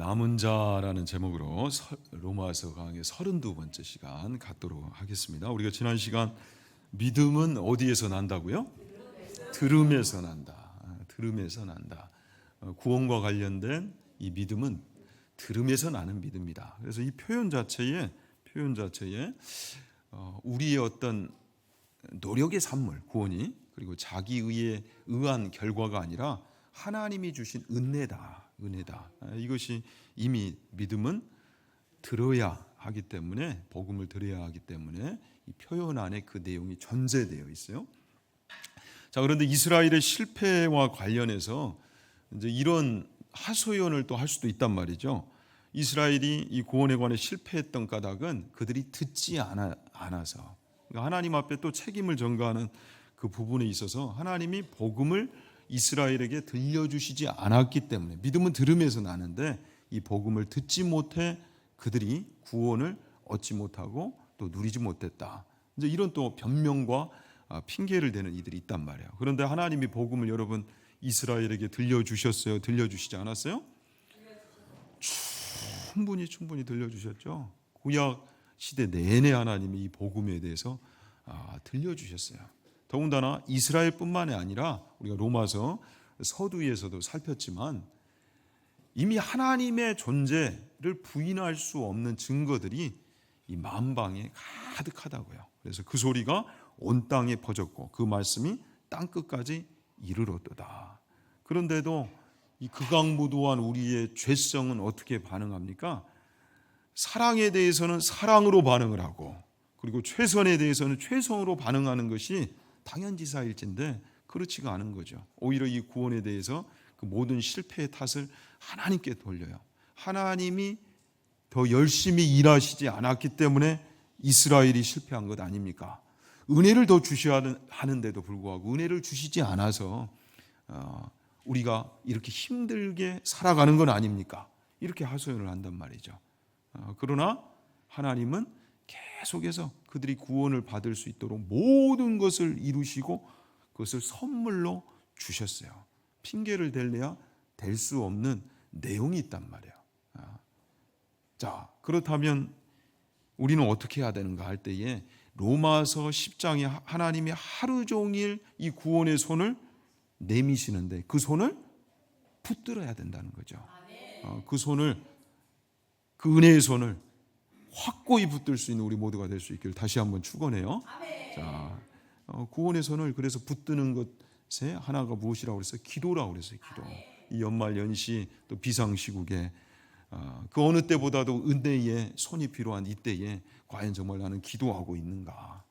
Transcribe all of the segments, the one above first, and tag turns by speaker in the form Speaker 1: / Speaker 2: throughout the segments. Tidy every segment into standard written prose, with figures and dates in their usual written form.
Speaker 1: 남은 자라는 제목으로 로마서 강의 32번째 시간 갖도록 하겠습니다. 우리가 지난 시간 믿음은 어디에서 난다고요? 들음에서 난다. 들음에서 난다. 구원과 관련된 이 믿음은 들음에서 나는 믿음이다. 그래서 이 표현 자체에 우리의 어떤 노력의 산물, 구원이 그리고 자기의에 의한 결과가 아니라 하나님이 주신 은혜다. 이것이 이미 믿음은 들어야 하기 때문에, 복음을 들어야 하기 때문에 이 표현 안에 그 내용이 전제되어 있어요. 자, 그런데 이스라엘의 실패와 관련해서 이제 이런 하소연을 또 할 수도 있단 말이죠. 이스라엘이 이 구원에 관해 실패했던 까닭은 그들이 듣지 않아서, 그러니까 하나님 앞에 또 책임을 전가하는 그 부분에 있어서 하나님이 복음을 이스라엘에게 들려주시지 않았기 때문에, 믿음은 들음에서 나는데 이 복음을 듣지 못해 그들이 구원을 얻지 못하고 또 누리지 못했다. 이제 이런 또 변명과 핑계를 대는 이들이 있단 말이에요. 그런데 하나님이 복음을 여러분 이스라엘에게 들려주셨어요? 들려주시지 않았어요? 충분히 들려주셨죠. 구약 시대 내내 하나님이 이 복음에 대해서 들려주셨어요. 더군다나 이스라엘뿐만이 아니라 우리가 로마서 서두에서도 살폈지만 이미 하나님의 존재를 부인할 수 없는 증거들이 이 만방에 가득하다고요. 그래서 그 소리가 온 땅에 퍼졌고 그 말씀이 땅끝까지 이르렀도다. 그런데도 이 극악무도한 우리의 죄성은 어떻게 반응합니까? 사랑에 대해서는 사랑으로 반응을 하고, 그리고 최선에 대해서는 최선으로 반응하는 것이 당연지사일진데 그렇지가 않은 거죠. 오히려 이 구원에 대해서 그 모든 실패의 탓을 하나님께 돌려요. 하나님이 더 열심히 일하시지 않았기 때문에 이스라엘이 실패한 것 아닙니까? 은혜를 더 주셔야 하는데도 불구하고 은혜를 주시지 않아서 우리가 이렇게 힘들게 살아가는 건 아닙니까? 이렇게 하소연을 한단 말이죠. 그러나 하나님은 계속해서 그들이 구원을 받을 수 있도록 모든 것을 이루시고 그것을 선물로 주셨어요. 핑계를 댈래야 댈 수 없는 내용이 있단 말이에요. 자, 그렇다면 우리는 어떻게 해야 되는가 할 때에 로마서 10장에 하나님이 하루 종일 이 구원의 손을 내미시는데 그 손을 붙들어야 된다는 거죠. 그 손을, 그 은혜의 손을 확고히 붙들 수 있는 우리 모두가 될 수 있기를 다시 한번 축원해요. 자, 구원의 손을 그래서 붙드는 것에 하나가 무엇이라고 그랬어요? 기도라고 그랬어요. 기도. 이 연말 연시 또 비상시국에 그 어느 때보다도 은혜의 손이 필요한 이때에 과연 정말 나는 기도하고 있는가?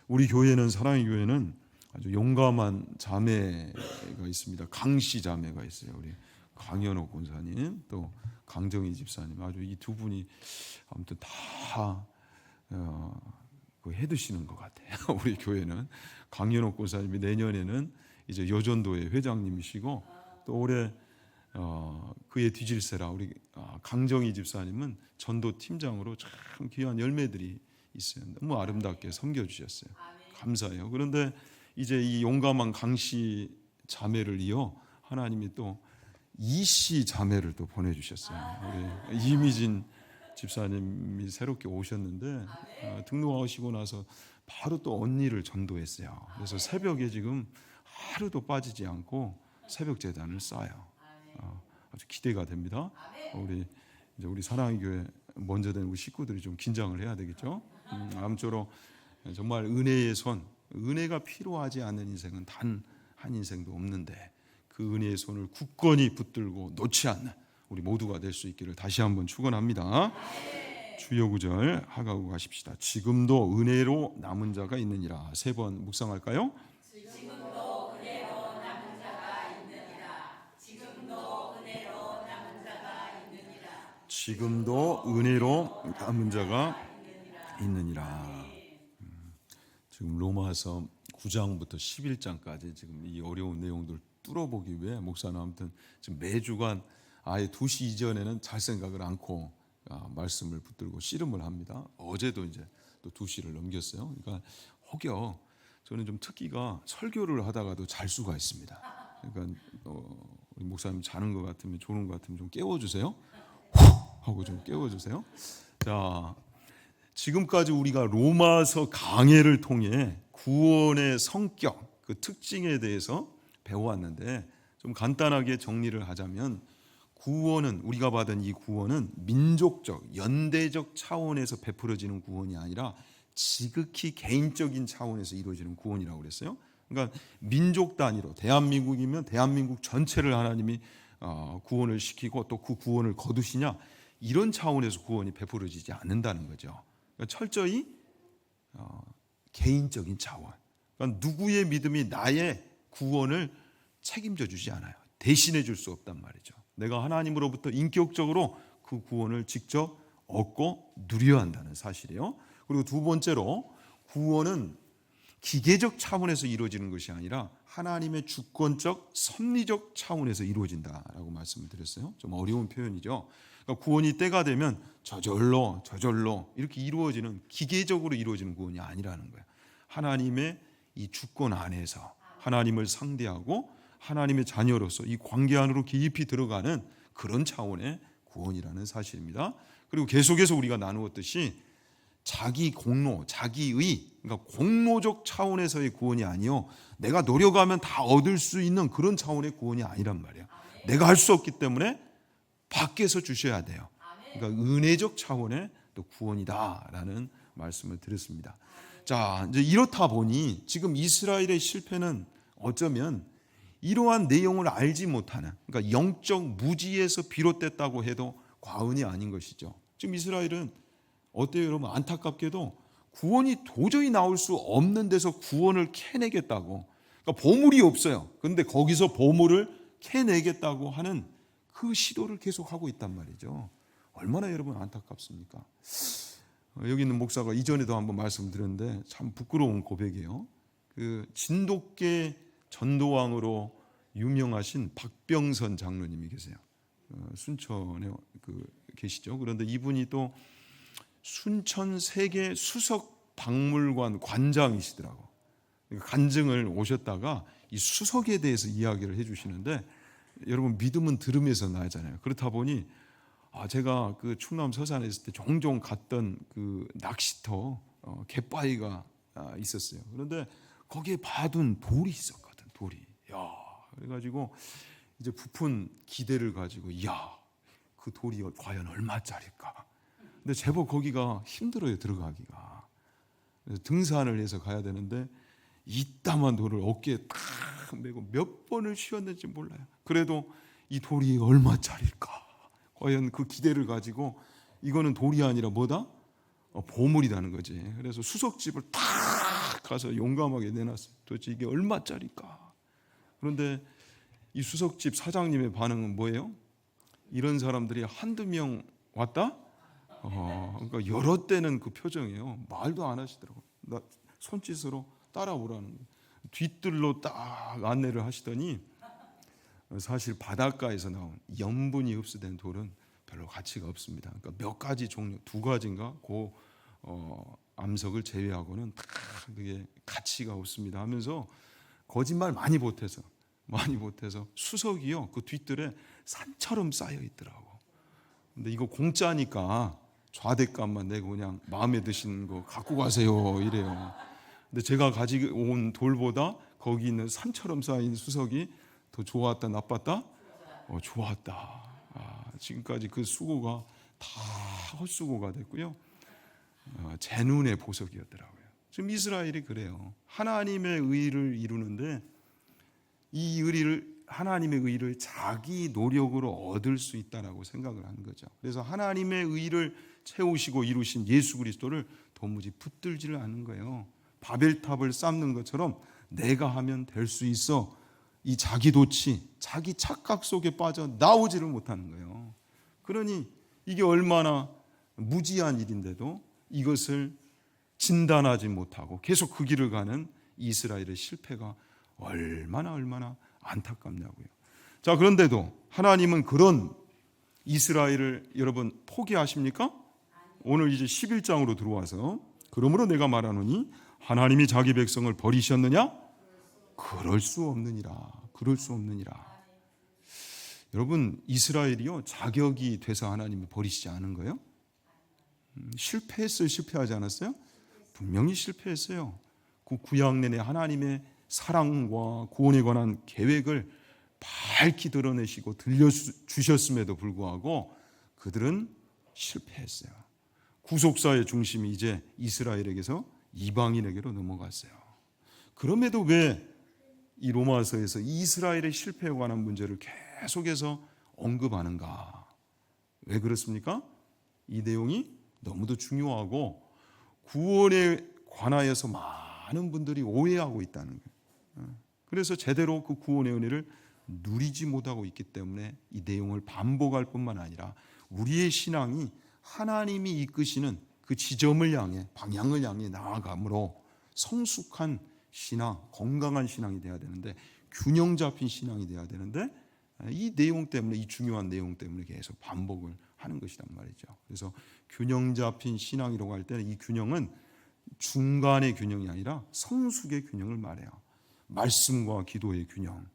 Speaker 1: 우리 교회는, 사랑의 교회는 아주 용감한 자매가 있습니다. 강씨 자매가 있어요. 우리 강현옥 권사님, 또 강정희 집사님, 아주 이 두 분이 아무튼 다 해두시는 것 같아요. 우리 교회는 강현옥 권사님이 내년에는 이제 여전도의 회장님이시고, 또 올해 그의 뒤질세라 우리 강정희 집사님은 전도 팀장으로 참 귀한 열매들이 있어요. 너무 아름답게 섬겨주셨어요. 감사해요. 그런데 이제 이 용감한 강씨 자매를 이어 하나님이 또 이씨 자매를 또 보내주셨어요. 우리 이미진 집사님이 새롭게 오셨는데 등록하시고 나서 바로 또 언니를 전도했어요. 그래서 새벽에 지금 하루도 빠지지 않고 새벽 제단을 쌓아요. 아주 기대가 됩니다. 우리 사랑의 교회 먼저 된 우리 식구들이 좀 긴장을 해야 되겠죠. 아무쪼록 정말 은혜의 손, 은혜가 필요하지 않는 인생은 단 한 인생도 없는데 그 은혜의 손을 굳건히 붙들고 놓지 않는 우리 모두가 될 수 있기를 다시 한번 축원합니다. 주여 구절 하가고 가십시다. 지금도 은혜로 남은 자가 있느니라. 세 번 묵상할까요?
Speaker 2: 지금도 은혜로 남은 자가 있느니라. 지금도 은혜로 남은 자가 있느니라.
Speaker 1: 지금도 은혜로 남은 자가 있느니라. 지금 로마서 9장부터 11장까지 지금 이 어려운 내용들 뚫어보기 위해 목사는 아무튼 지금 매주간 아예 2시 이전에는 잘 생각을 않고 말씀을 붙들고 씨름을 합니다. 어제도 이제 또 2시를 넘겼어요. 그러니까 혹여 저는 좀 특기가 설교를 하다가도 잘 수가 있습니다. 그러니까 우리 목사님 자는 것 같으면 졸은 것 같으면 좀 깨워주세요. 하고 좀 깨워주세요. 자, 지금까지 우리가 로마서 강해를 통해 구원의 성격, 그 특징에 대해서 배워왔는데 좀 간단하게 정리를 하자면 구원은 우리가 받은 이 구원은 민족적, 연대적 차원에서 베풀어지는 구원이 아니라 지극히 개인적인 차원에서 이루어지는 구원이라고 그랬어요. 그러니까 민족 단위로 대한민국이면 대한민국 전체를 하나님이 구원을 시키고 또 그 구원을 거두시냐 이런 차원에서 구원이 베풀어지지 않는다는 거죠. 그러니까 철저히 개인적인 차원. 그러니까 누구의 믿음이 나의 구원을 책임져 주지 않아요. 대신해 줄 수 없단 말이죠. 내가 하나님으로부터 인격적으로 그 구원을 직접 얻고 누려야 한다는 사실이에요. 그리고 두 번째로 구원은 기계적 차원에서 이루어지는 것이 아니라 하나님의 주권적 섭리적 차원에서 이루어진다라고 말씀을 드렸어요. 좀 어려운 표현이죠. 그러니까 구원이 때가 되면 저절로 이렇게 이루어지는 기계적으로 이루어지는 구원이 아니라는 거예요. 하나님의 이 주권 안에서 하나님을 상대하고 하나님의 자녀로서 이 관계 안으로 깊이 들어가는 그런 차원의 구원이라는 사실입니다. 그리고 계속해서 우리가 나누었듯이 자기 공로, 자기의, 그러니까 공로적 차원에서의 구원이 아니요 내가 노력하면 다 얻을 수 있는 그런 차원의 구원이 아니란 말이에요. 내가 할 수 없기 때문에 밖에서 주셔야 돼요. 그러니까 은혜적 차원의 또 구원이다라는 말씀을 드렸습니다. 자, 이제 이렇다 보니 지금 이스라엘의 실패는 어쩌면 이러한 내용을 알지 못하는, 그러니까 영적 무지에서 비롯됐다고 해도 과언이 아닌 것이죠. 지금 이스라엘은 어때요, 여러분? 안타깝게도 구원이 도저히 나올 수 없는 데서 구원을 캐내겠다고, 그러니까 보물이 없어요. 그런데 거기서 보물을 캐내겠다고 하는 그 시도를 계속하고 있단 말이죠. 얼마나 여러분 안타깝습니까? 여기 있는 목사가 이전에도 한번 말씀드렸는데 참 부끄러운 고백이에요. 그 진돗개 전도왕으로 유명하신 박병선 장로님이 계세요. 순천에 계시죠. 그런데 이분이 또 순천 세계 수석 박물관 관장이시더라고. 간증을 오셨다가 이 수석에 대해서 이야기를 해주시는데 여러분 믿음은 들음에서 나잖아요. 그렇다 보니 제가 그 충남 서산에 있을 때 종종 갔던 그 낚시터 갯바위가 있었어요. 그런데 거기에 봐둔 돌이 있었거든. 돌이. 야, 그래가지고 이제 부푼 기대를 가지고 그 돌이 과연 얼마짜릴까? 근데 제법 거기가 힘들어요, 들어가기가. 그래서 등산을 해서 가야 되는데 이따만 돌을 어깨에 탁 메고 몇 번을 쉬었는지 몰라요. 그래도 이 돌이 얼마짜릴까? 과연 그 기대를 가지고 이거는 돌이 아니라 뭐다? 보물이라는 거지. 그래서 수석집을 탁 가서 용감하게 내놨어요. 도대체 이게 얼마짜릴까? 그런데 이 수석집 사장님의 반응은 뭐예요? 이런 사람들이 한두 명 왔다? 그러니까 여러 때는 그 표정이에요. 말도 안 하시더라고요. 나 손짓으로 따라오라는 거예요. 뒤뜰로 딱 안내를 하시더니 사실 바닷가에서 나온 염분이 흡수된 돌은 별로 가치가 없습니다. 그러니까 몇 가지 종류, 두 가지인가 그 암석을 제외하고는 다 그게 가치가 없습니다 하면서 거짓말 많이 보태서 수석이요 그 뒤뜰에 산처럼 쌓여 있더라고. 근데 이거 공짜니까 좌대값만 내고 그냥 마음에 드시는 거 갖고 가세요 이래요. 근데 제가 가지고 온 돌보다 거기 있는 산처럼 쌓인 수석이 더 좋았다 나빴다? 좋았다. 지금까지 그 수고가 다 헛수고가 됐고요. 제 눈의 보석이었더라고요. 지금 이스라엘이 그래요. 하나님의 의를 이루는데 이 하나님의 의를 자기 노력으로 얻을 수 있다라고 생각을 하는 거죠. 그래서 하나님의 의를 채우시고 이루신 예수 그리스도를 도무지 붙들지를 않는 거예요. 바벨탑을 쌓는 것처럼 내가 하면 될 수 있어. 이 자기 도취, 자기 착각 속에 빠져 나오지를 못하는 거예요. 그러니 이게 얼마나 무지한 일인데도 이것을 진단하지 못하고 계속 그 길을 가는 이스라엘의 실패가 얼마나 안타깝냐고요. 자, 그런데도 하나님은 그런 이스라엘을 여러분 포기하십니까? 오늘 이제 11장으로 들어와서 그러므로 내가 말하노니 하나님이 자기 백성을 버리셨느냐? 그럴 수 없느니라. 그럴 수 없느니라. 여러분, 이스라엘이요 자격이 돼서 하나님이 버리시지 않은 거예요? 실패했어요? 실패하지 않았어요? 분명히 실패했어요. 그 구약 내내 하나님의 사랑과 구원에 관한 계획을 밝히 드러내시고 들려주셨음에도 불구하고 그들은 실패했어요. 구속사의 중심이 이제 이스라엘에게서 이방인에게로 넘어갔어요. 그럼에도 왜 이 로마서에서 이스라엘의 실패에 관한 문제를 계속해서 언급하는가? 왜 그렇습니까? 이 내용이 너무도 중요하고 구원에 관하여서 많은 분들이 오해하고 있다는 거예요. 그래서 제대로 그 구원의 은혜를 누리지 못하고 있기 때문에 이 내용을 반복할 뿐만 아니라 우리의 신앙이 하나님이 이끄시는 그 지점을 향해, 방향을 향해 나아감으로 성숙한 신앙, 건강한 신앙이 돼야 되는데, 균형 잡힌 신앙이 돼야 되는데, 이 내용 때문에, 이 중요한 내용 때문에 계속 반복을 하는 것이란 말이죠. 그래서 균형 잡힌 신앙이라고 할 때는 이 균형은 중간의 균형이 아니라 성숙의 균형을 말해요. 말씀과 기도의 균형,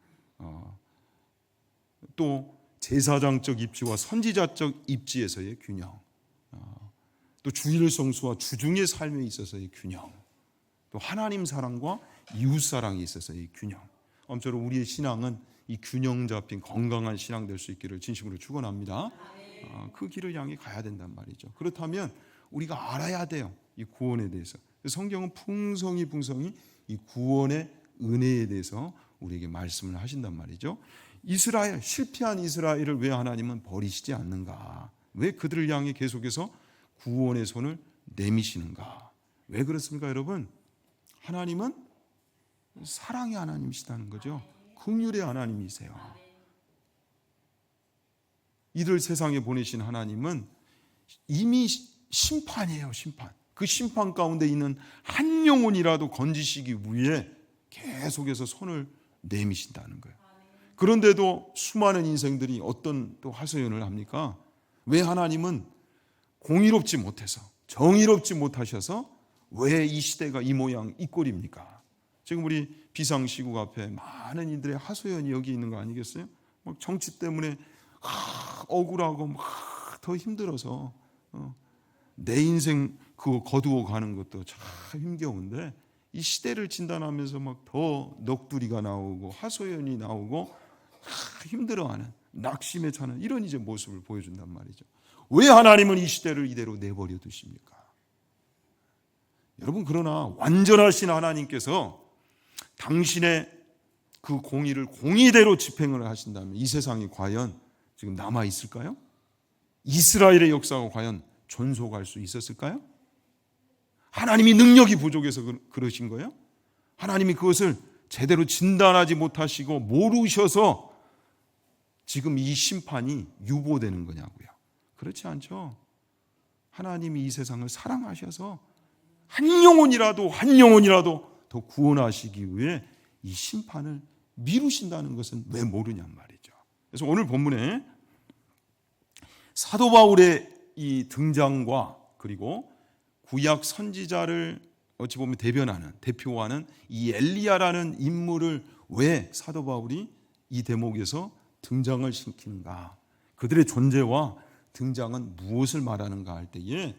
Speaker 1: 또 제사장적 입지와 선지자적 입지에서의 균형, 또 주일 성수와 주중의 삶에 있어서의 균형, 또 하나님 사랑과 이웃 사랑에 있어서의 균형. 아무쪼록 우리의 신앙은 이 균형 잡힌 건강한 신앙 될 수 있기를 진심으로 축원합니다. 그 길을 향해 가야 된단 말이죠. 그렇다면 우리가 알아야 돼요, 이 구원에 대해서. 성경은 풍성히 이 구원의 은혜에 대해서 우리에게 말씀을 하신단 말이죠. 이스라엘, 실패한 이스라엘을 왜 하나님은 버리시지 않는가? 왜 그들을 향해 계속해서 구원의 손을 내미시는가? 왜 그렇습니까, 여러분? 하나님은 사랑의 하나님이시다는 거죠. 긍휼의 하나님이세요. 이들 세상에 보내신 하나님은 이미 심판이에요, 심판. 그 심판 가운데 있는 한 영혼이라도 건지시기 위해 계속해서 손을 내미신다는 거예요. 그런데도 수많은 인생들이 어떤 또 하소연을 합니까? 왜 하나님은 공의롭지 못해서, 정의롭지 못하셔서 왜 이 시대가 이 모양 이 꼴입니까? 지금 우리 비상시국 앞에 많은 이들의 하소연이 여기 있는 거 아니겠어요? 막 정치 때문에 억울하고 막 더 힘들어서 내 인생 그거 거두어 가는 것도 참 힘겨운데, 이 시대를 진단하면서 막 더 넋두리가 나오고 하소연이 나오고 힘들어하는, 낙심에 차는 이런 이제 모습을 보여준단 말이죠. 왜 하나님은 이 시대를 이대로 내버려 두십니까? 여러분, 그러나 완전하신 하나님께서 당신의 그 공의를 공의대로 집행을 하신다면 이 세상이 과연 지금 남아 있을까요? 이스라엘의 역사가 과연 존속할 수 있었을까요? 하나님이 능력이 부족해서 그러신 거예요? 하나님이 그것을 제대로 진단하지 못하시고 모르셔서 지금 이 심판이 유보되는 거냐고요? 그렇지 않죠. 하나님이 이 세상을 사랑하셔서 한 영혼이라도 더 구원하시기 위해 이 심판을 미루신다는 것은 왜 모르냔 말이죠. 그래서 오늘 본문에 사도 바울의 이 등장과 그리고 구약 선지자를 어찌 보면 대표하는 이 엘리야라는 인물을 왜 사도 바울이 이 대목에서 등장을 시키는가? 그들의 존재와 등장은 무엇을 말하는가 할 때에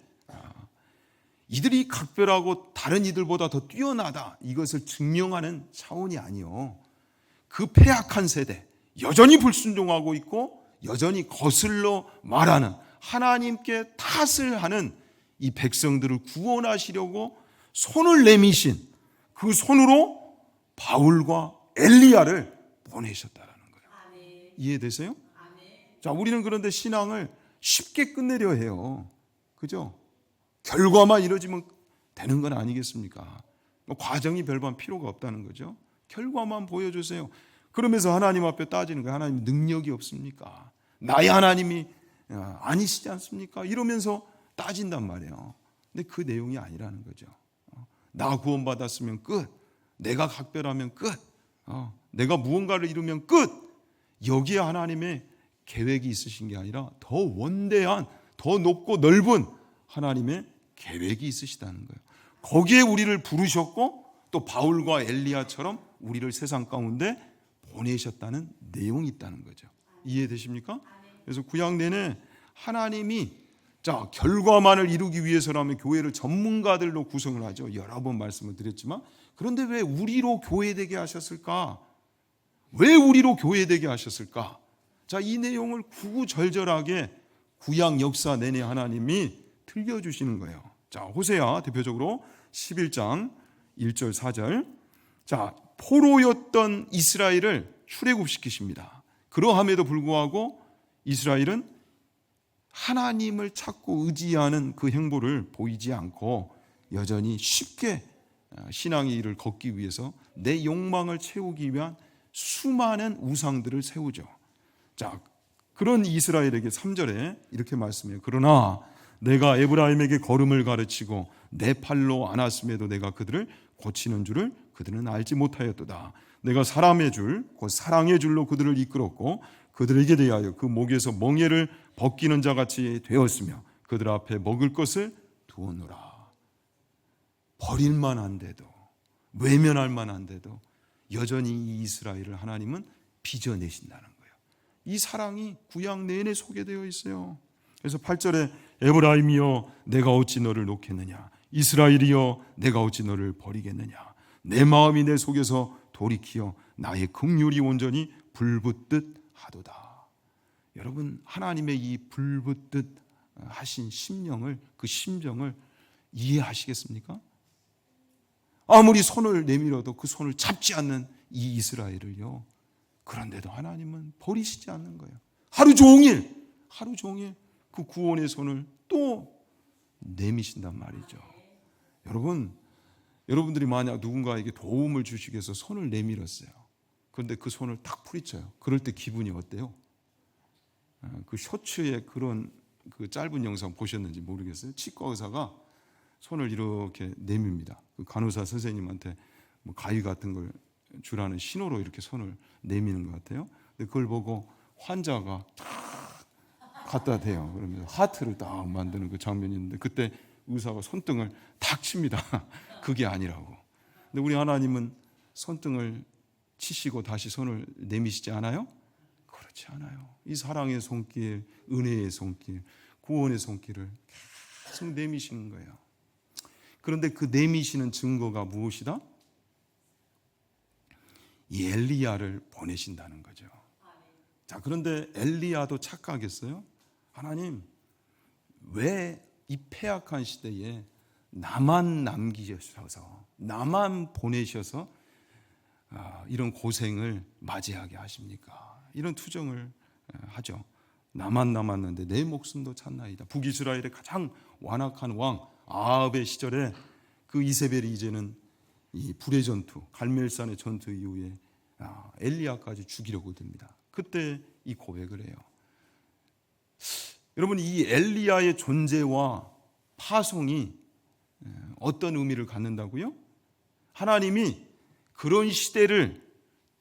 Speaker 1: 이들이 각별하고 다른 이들보다 더 뛰어나다, 이것을 증명하는 차원이 아니요, 그 패악한 세대, 여전히 불순종하고 있고 여전히 거슬러 말하는, 하나님께 탓을 하는 이 백성들을 구원하시려고 손을 내미신 그 손으로 바울과 엘리야를 보내셨다라는 거예요. 이해되세요? 자, 우리는 그런데 신앙을 쉽게 끝내려 해요. 그죠? 결과만 이루어지면 되는 건 아니겠습니까? 과정이 별반 필요가 없다는 거죠. 결과만 보여주세요. 그러면서 하나님 앞에 따지는 거예요. 하나님 능력이 없습니까? 나의 하나님이 아니시지 않습니까? 이러면서 따진단 말이에요. 근데 그 내용이 아니라는 거죠. 나 구원받았으면 끝. 내가 각별하면 끝. 내가 무언가를 이루면 끝. 여기에 하나님의 계획이 있으신 게 아니라 더 원대한, 더 높고 넓은 하나님의 계획이 있으시다는 거예요. 거기에 우리를 부르셨고 또 바울과 엘리야처럼 우리를 세상 가운데 보내셨다는 내용이 있다는 거죠. 이해되십니까? 그래서 구약 내내 하나님이 결과만을 이루기 위해서라면 교회를 전문가들로 구성을 하죠. 여러 번 말씀을 드렸지만, 그런데 왜 우리로 교회되게 하셨을까? 왜 우리로 교회되게 하셨을까? 이 내용을 구구절절하게 구약 역사 내내 하나님이 들려주시는 거예요. 호세아 대표적으로 11장 1절 4절. 포로였던 이스라엘을 출애굽시키십니다. 그러함에도 불구하고 이스라엘은 하나님을 찾고 의지하는 그 행보를 보이지 않고 여전히 쉽게 신앙의 일을 걷기 위해서 내 욕망을 채우기 위한 수많은 우상들을 세우죠. 그런 이스라엘에게 3절에 이렇게 말씀해요. 그러나 내가 에브라임에게 걸음을 가르치고 내 팔로 안았음에도 내가 그들을 고치는 줄을 그들은 알지 못하였도다. 내가 사람의 줄, 곧 사랑의 줄로 그들을 이끌었고 그들에게 대하여 그 목에서 멍에를 벗기는 자같이 되었으며 그들 앞에 먹을 것을 두었노라. 버릴만 한데도, 외면할 만한데도 여전히 이 이스라엘을 하나님은 빚어내신다는 거예요. 이 사랑이 구약 내내 소개되어 있어요. 그래서 8절에 에브라임이여 내가 어찌 너를 놓겠느냐, 이스라엘이여 내가 어찌 너를 버리겠느냐, 내 마음이 내 속에서 돌이키어 나의 긍휼이 온전히 불붙듯 하도다. 여러분, 하나님의 이 불붙듯 하신 심령을, 그 심정을 이해하시겠습니까? 아무리 손을 내밀어도 그 손을 잡지 않는 이 이스라엘을요, 그런데도 하나님은 버리시지 않는 거예요. 하루 종일 그 구원의 손을 또 내미신단 말이죠. 여러분들이 만약 누군가에게 도움을 주시기 위해서 손을 내밀었어요. 그런데 그 손을 탁 풀이쳐요. 그럴 때 기분이 어때요? 그 쇼츠에 그런 그 짧은 영상 보셨는지 모르겠어요. 치과 의사가 손을 이렇게 내밉니다. 그 간호사 선생님한테 뭐 가위 같은 걸 주라는 신호로 이렇게 손을 내미는 것 같아요. 근데 그걸 보고 환자가 탁 갖다 대요. 그러면서 하트를 딱 만드는 그 장면이 있는데, 그때 의사가 손등을 탁 칩니다. 그게 아니라고. 근데 우리 하나님은 손등을 치시고 다시 손을 내미시지 않아요? 그렇지 않아요. 이 사랑의 손길, 은혜의 손길, 구원의 손길을 계속 내미시는 거예요. 그런데 그 내미시는 증거가 무엇이다? 이 엘리야를 보내신다는 거죠. 그런데 엘리야도 착각했어요. 하나님, 왜 이 패악한 시대에 나만 남기셔서, 나만 보내셔서 이런 고생을 맞이하게 하십니까? 이런 투정을 하죠. 나만 남았는데 내 목숨도 찾나이다. 북이스라엘의 가장 완악한 왕 아합의 시절에 그 이세벨이 이제는 이 불의 전투, 갈멜산의 전투 이후에 엘리야까지 죽이려고 듭니다. 그때 이 고백을 해요. 여러분, 이 엘리야의 존재와 파송이 어떤 의미를 갖는다고요? 하나님이 그런 시대를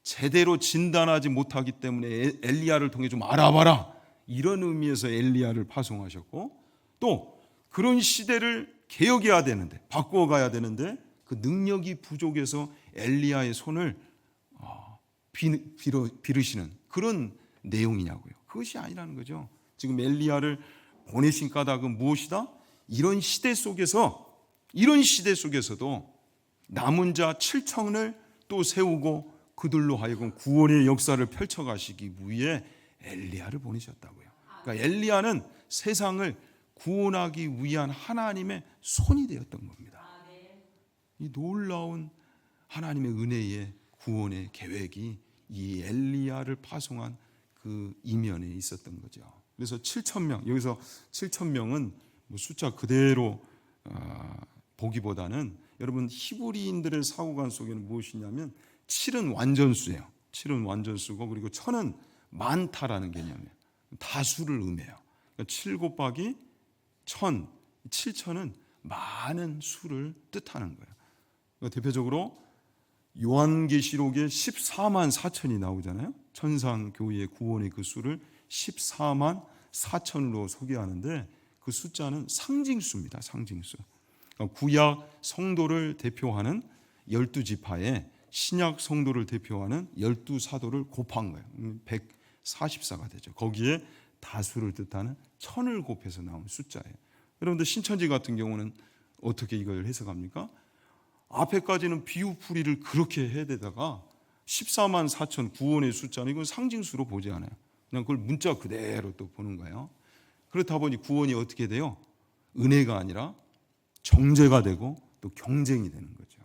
Speaker 1: 제대로 진단하지 못하기 때문에 엘리야를 통해 좀 알아봐라, 이런 의미에서 엘리야를 파송하셨고, 또 그런 시대를 개혁해야 되는데, 바꾸어가야 되는데 그 능력이 부족해서 엘리야의 손을 빌으시는 그런 내용이냐고요. 그것이 아니라는 거죠. 지금 엘리야를 보내신 까닭은 무엇이다? 이런 시대 속에서도 남은 자 7천을 또 세우고 그들로 하여금 구원의 역사를 펼쳐가시기 위해 엘리야를 보내셨다고요. 그러니까 엘리야는 세상을 구원하기 위한 하나님의 손이 되었던 겁니다. 이 놀라운 하나님의 은혜의 구원의 계획이 이 엘리야를 파송한 그 이면에 있었던 거죠. 그래서 7,000명, 여기서 7,000명은 뭐 숫자 그대로 보기보다는 여러분 히브리인들의 사고관 속에는 무엇이냐면 7은 완전수예요. 7은 완전수고, 그리고 1,000은 많다라는 개념이에요. 다수를 의미해요. 그러니까 7 곱하기 1,000, 7,000은 많은 수를 뜻하는 거예요. 그러니까 대표적으로 요한계시록에 14만 4천이 나오잖아요. 천상교회의 구원의 그 수를 14만 4천으로 소개하는데, 그 숫자는 상징수입니다. 상징수. 그러니까 구약 성도를 대표하는 12지파에 신약 성도를 대표하는 12사도를 곱한 거예요. 144가 되죠. 거기에 다수를 뜻하는 1000을 곱해서 나온 숫자예요. 여러분들 신천지 같은 경우는 어떻게 이걸 해석합니까? 앞에까지는 비유풀이를 그렇게 해대다가 14만 4천 구원의 숫자는 이건 상징수로 보지 않아요. 그냥 그걸 문자 그대로 또 보는 거예요. 그렇다 보니 구원이 어떻게 돼요? 은혜가 아니라 정죄가 되고 또 경쟁이 되는 거죠.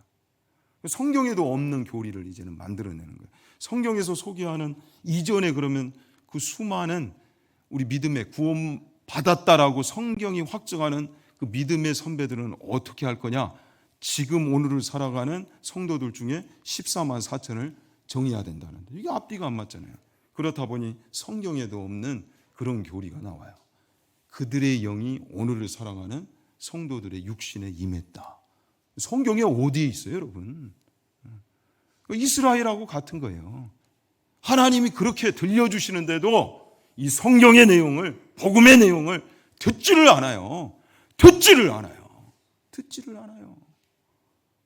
Speaker 1: 성경에도 없는 교리를 이제는 만들어내는 거예요. 성경에서 소개하는 이전에 그러면 그 수많은 우리 믿음의 구원 받았다라고 성경이 확정하는 그 믿음의 선배들은 어떻게 할 거냐? 지금 오늘을 살아가는 성도들 중에 14만 4천을 정해야 된다는데 이게 앞뒤가 안 맞잖아요. 그렇다 보니 성경에도 없는 그런 교리가 나와요. 그들의 영이 오늘을 살아가는 성도들의 육신에 임했다. 성경에 어디에 있어요, 여러분? 이스라엘하고 같은 거예요. 하나님이 그렇게 들려주시는데도 이 성경의 내용을, 복음의 내용을 듣지를 않아요. 듣지를 않아요.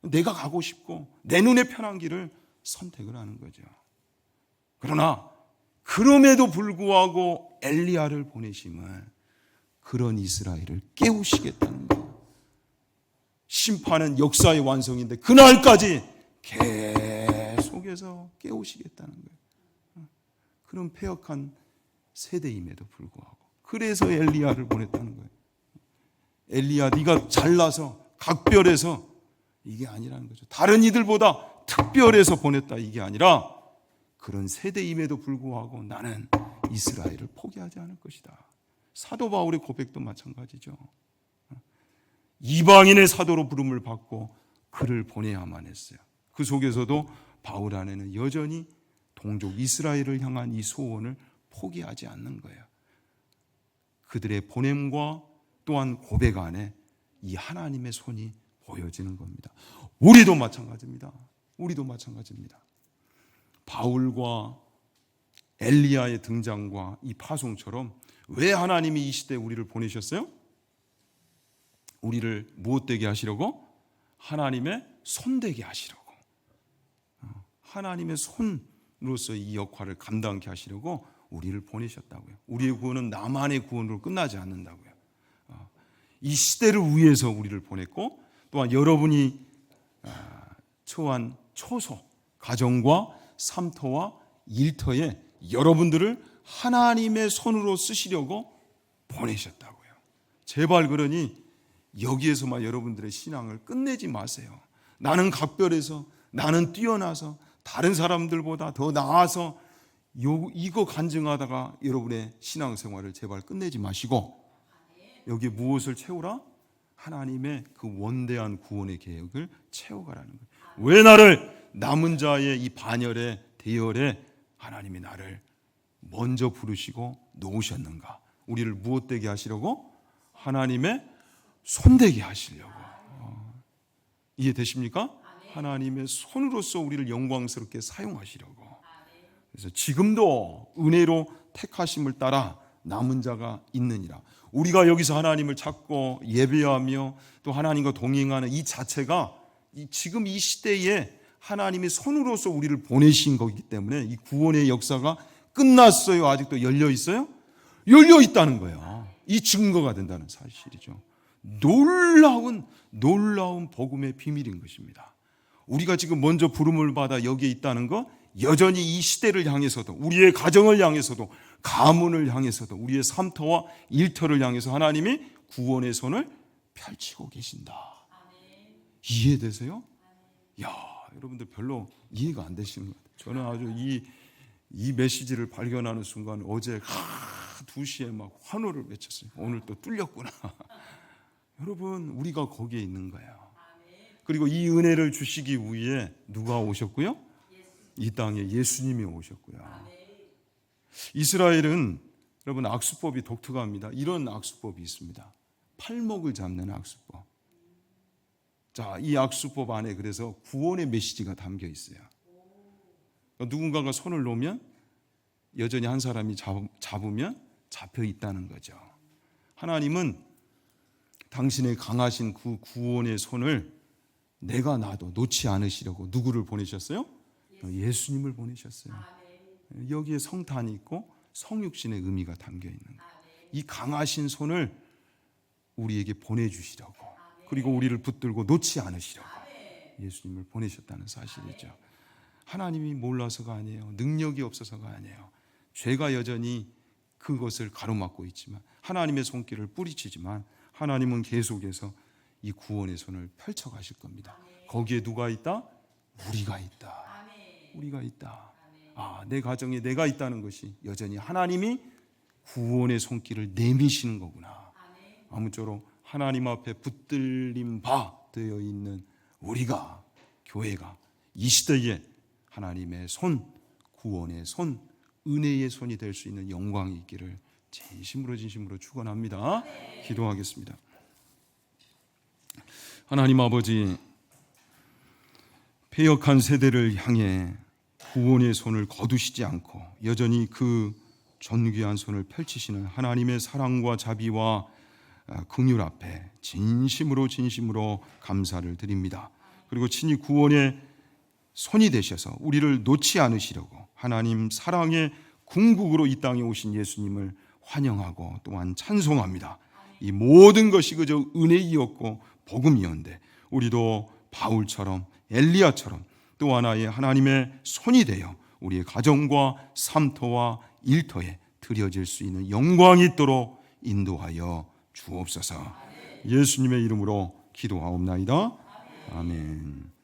Speaker 1: 내가 가고 싶고 내 눈에 편한 길을 선택을 하는 거죠. 그러나 그럼에도 불구하고 엘리야를 보내심은 그런 이스라엘을 깨우시겠다는 거예요. 심판은 역사의 완성인데 그날까지 계속해서 깨우시겠다는 거예요. 그런 패역한 세대임에도 불구하고 그래서 엘리야를 보냈다는 거예요. 엘리야 네가 잘나서 각별해서 이게 아니라는 거죠. 다른 이들보다 특별해서 보냈다 이게 아니라 그런 세대임에도 불구하고 나는 이스라엘을 포기하지 않을 것이다. 사도 바울의 고백도 마찬가지죠. 이방인의 사도로 부름을 받고 그를 보내야만 했어요. 그 속에서도 바울 안에는 여전히 동족 이스라엘을 향한 이 소원을 포기하지 않는 거예요. 그들의 보냄과 또한 고백 안에 이 하나님의 손이 보여지는 겁니다. 우리도 마찬가지입니다. 바울과 엘리야의 등장과 이 파송처럼 왜 하나님이 이 시대에 우리를 보내셨어요? 우리를 무엇 되게 하시려고? 하나님의 손되게 하시려고. 하나님의 손으로서 이 역할을 감당케 하시려고 우리를 보내셨다고요. 우리의 구원은 나만의 구원으로 끝나지 않는다고요. 이 시대를 위해서 우리를 보냈고 또한 여러분이 처한 초소, 가정과 삼터와 일터에 여러분들을 하나님의 손으로 쓰시려고 보내셨다고요. 제발 그러니 여기에서만 여러분들의 신앙을 끝내지 마세요. 나는 각별해서, 나는 뛰어나서, 다른 사람들보다 더 나아서 이거 간증하다가 여러분의 신앙생활을 제발 끝내지 마시고 여기에 무엇을 채우라? 하나님의 그 원대한 구원의 계획을 채워가라는 거예요. 왜 나를 남은 자의 이 반열에 대열에 하나님이 나를 먼저 부르시고 놓으셨는가? 우리를 무엇 되게 하시려고? 하나님의 손되게 하시려고. 이해되십니까? 하나님의 손으로서 우리를 영광스럽게 사용하시려고. 그래서 지금도 은혜로 택하심을 따라 남은 자가 있느니라. 우리가 여기서 하나님을 찾고 예배하며 또 하나님과 동행하는 이 자체가 지금 이 시대에 하나님이 손으로서 우리를 보내신 거기 때문에 이 구원의 역사가 끝났어요? 아직도 열려 있어요? 열려 있다는 거예요. 이 증거가 된다는 사실이죠. 놀라운 복음의 비밀인 것입니다. 우리가 지금 먼저 부름을 받아 여기에 있다는 거, 여전히 이 시대를 향해서도, 우리의 가정을 향해서도, 가문을 향해서도, 우리의 삼터와 일터를 향해서 하나님이 구원의 손을 펼치고 계신다. 이해되세요? 야, 여러분들 별로 이해가 안 되시는 것 같아요. 저는 아주 이 메시지를 발견하는 순간 어제 2시에 막 환호를 외쳤어요. 오늘 또 뚫렸구나. 여러분, 우리가 거기에 있는 거예요. 그리고 이 은혜를 주시기 위해 누가 오셨고요? 이 땅에 예수님이 오셨고요. 이스라엘은 여러분 악수법이 독특합니다. 이런 악수법이 있습니다. 팔목을 잡는 악수법. 자, 이 악수법 안에 그래서 구원의 메시지가 담겨 있어요. 누군가가 손을 놓으면 여전히 한 사람이 잡으면 잡혀 있다는 거죠. 하나님은 당신의 강하신 그 구원의 손을 내가 놔도 놓지 않으시려고 누구를 보내셨어요? 예수님을 보내셨어요. 여기에 성탄이 있고 성육신의 의미가 담겨 있는 거예요. 이 강하신 손을 우리에게 보내주시려고, 그리고 우리를 붙들고 놓지 않으시려고 예수님을 보내셨다는 사실이죠. 하나님이 몰라서가 아니에요. 능력이 없어서가 아니에요. 죄가 여전히 그것을 가로막고 있지만, 하나님의 손길을 뿌리치지만 하나님은 계속해서 이 구원의 손을 펼쳐가실 겁니다. 거기에 누가 있다? 우리가 있다. 우리가 있다. 내 가정에 내가 있다는 것이 여전히 하나님이 구원의 손길을 내미시는 거구나. 아무쪼록 하나님 앞에 붙들림 바 되어 있는 우리가, 교회가 이 시대에 하나님의 손, 구원의 손, 은혜의 손이 될 수 있는 영광이 있기를 진심으로 축원합니다. 기도하겠습니다. 하나님 아버지, 패역한 세대를 향해 구원의 손을 거두시지 않고 여전히 그 존귀한 손을 펼치시는 하나님의 사랑과 자비와 긍휼 앞에 진심으로 감사를 드립니다. 그리고 친히 구원의 손이 되셔서 우리를 놓지 않으시려고 하나님 사랑의 궁극으로 이 땅에 오신 예수님을 환영하고 또한 찬송합니다. 이 모든 것이 그저 은혜이었고 복음이었는데 우리도 바울처럼 엘리야처럼 또 하나의 하나님의 손이 되어 우리의 가정과 삶터와 일터에 드려질 수 있는 영광이 있도록 인도하여 주옵소서. 예수님의 이름으로 기도하옵나이다. 아멘.